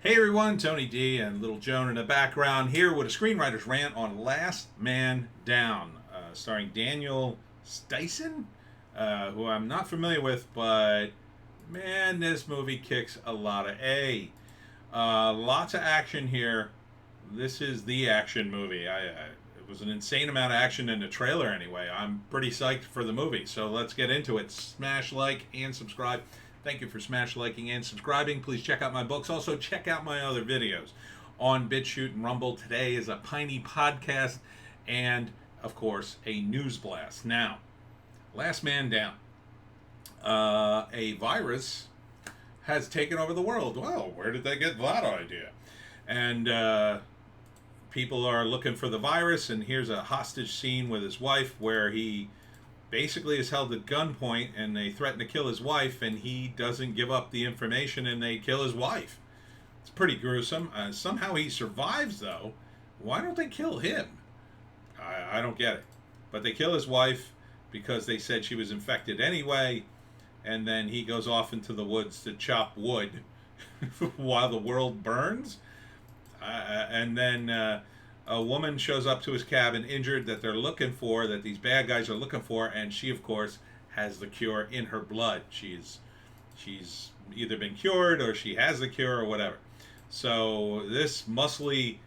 Hey everyone, Tony D and Little Joan in the background here with a screenwriter's rant on Last Man Down, starring Daniel Stuyson, who I'm not familiar with, but man, this movie kicks a lot of A. Lots of action here. This is the action movie. It was an insane amount of action in the trailer anyway. I'm pretty psyched for the movie, so let's get into it. Smash like and subscribe. Thank you for smash liking and subscribing. Please check out my books. Also, check out my other videos on Bitchute and Rumble. Today is a Piney podcast and, of course, a news blast. Now, Last Man Down. A virus has taken over the world. Well, where did they get that idea? And people are looking for the virus, and here's a hostage scene with his wife where he basically is held at gunpoint and they threaten to kill his wife, and he doesn't give up the information and they kill his wife. It's pretty gruesome. Somehow he survives, though. Why don't they kill him? I don't get it. But they kill his wife because they said she was infected anyway, and then he goes off into the woods to chop wood while the world burns. And then a woman shows up to his cabin injured that they're looking for, that these bad guys are looking for, and she, of course, has the cure in her blood. She's either been cured or she has the cure or whatever. So this muscly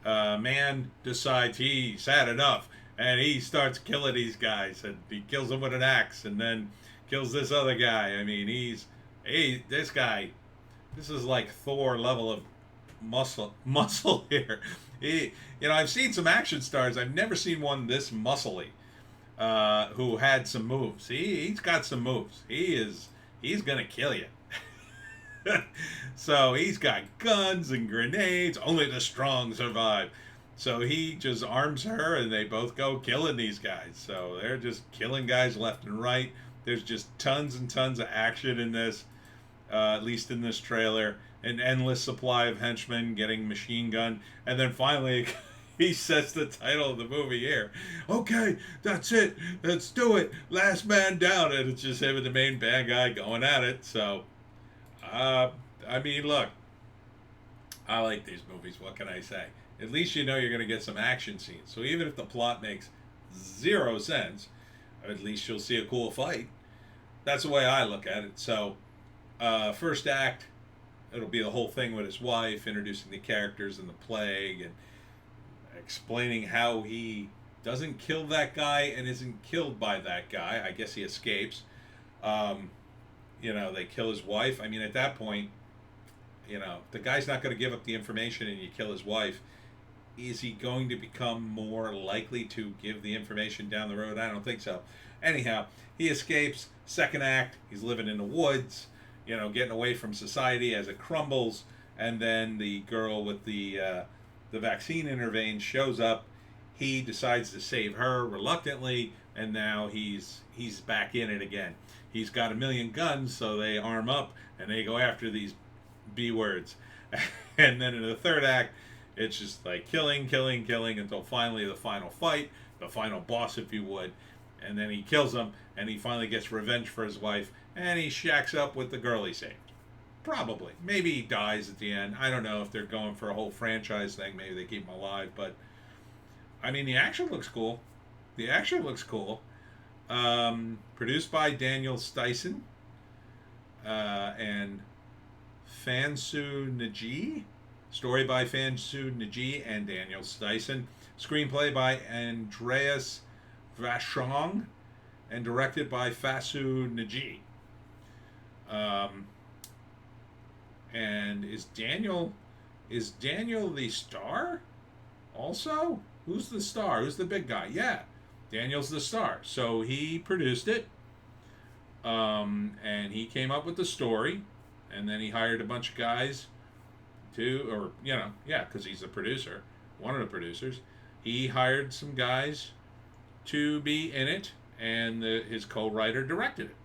man decides he's had enough, and he starts killing these guys, and he kills them with an axe, and then kills this other guy. I mean, this guy, this is like Thor level of muscle here. I've seen some action stars. I've never seen one this muscly, who had some moves. He's got some moves. He's gonna kill you. So he's got guns and grenades. Only the strong survive. So he just arms her, and they both go killing these guys. So they're just killing guys left and right. There's just tons and tons of action in this, at least in this trailer. An endless supply of henchmen getting machine gunned, and then finally he sets the title of the movie here. Okay, that's it. Let's do it. Last Man Down, and it's just him and the main bad guy going at it. So, I mean, look, I like these movies. What can I say? At least you know you're going to get some action scenes. So even if the plot makes zero sense, at least you'll see a cool fight. That's the way I look at it. So, first act, it'll be the whole thing with his wife, introducing the characters and the plague, and explaining how he doesn't kill that guy and isn't killed by that guy. I guess he escapes. They kill his wife. I mean, at that point, the guy's not going to give up the information and you kill his wife. Is he going to become more likely to give the information down the road? I don't think so. Anyhow, he escapes. Second act, he's living in the woods, getting away from society as it crumbles, and then the girl with the vaccine in her veins shows up. He decides to save her reluctantly, and now he's back in it again. He's got a million guns, so they arm up and they go after these B words. And then in the third act, it's just like killing until finally the final fight, the final boss, if you would, and then he kills him, and he finally gets revenge for his wife, and he shacks up with the girl he saved. Probably. Maybe he dies at the end. I don't know if they're going for a whole franchise thing. Maybe they keep him alive. But, I mean, the action looks cool. Produced by Daniel Stuyson and Fansu Naji. Story by Fansu Naji and Daniel Stuyson. Screenplay by Andreas Vachon and directed by Fasu Naji. And is Daniel the star also? Who's the star? Who's the big guy? Yeah, Daniel's the star. So he produced it, and he came up with the story, and then he hired a bunch of guys because he's the producer, one of the producers. He hired some guys to be in it, and his co-writer directed it.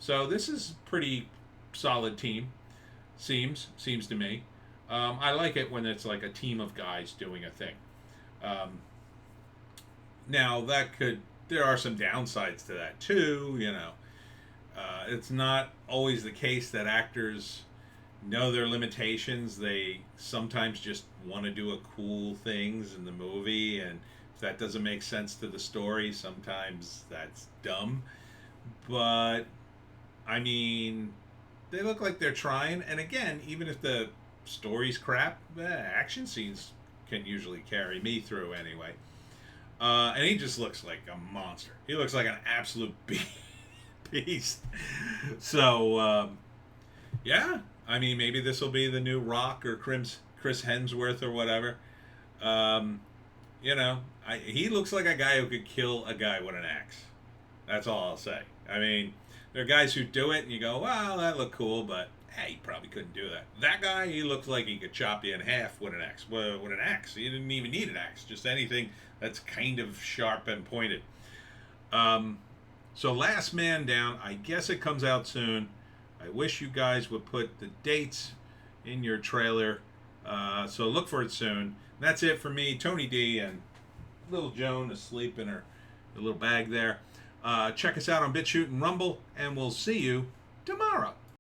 So this is pretty solid team. Seems to me. I like it when it's like a team of guys doing a thing. Now there are some downsides to that too. It's not always the case that actors know their limitations. They sometimes just want to do a cool things in the movie, and if that doesn't make sense to the story, sometimes that's dumb. But I mean, they look like they're trying. And again, even if the story's crap, action scenes can usually carry me through anyway. And he just looks like a monster. He looks like an absolute beast. So, yeah, I mean, maybe this will be the new Rock or Chris Hemsworth or whatever. Um, he looks like a guy who could kill a guy with an axe. That's all I'll say. I mean, there are guys who do it, and you go, "Wow, that looked cool," but hey, he probably couldn't do that. That guy, he looks like he could chop you in half with an axe. Well, with an axe, he didn't even need an axe. Just anything that's kind of sharp and pointed. Um, so, Last Man Down. I guess it comes out soon. I wish you guys would put the dates in your trailer. So look for it soon. That's it for me, Tony D, and little Joan asleep in her little bag there. Check us out on Bitchute and Rumble, and we'll see you tomorrow.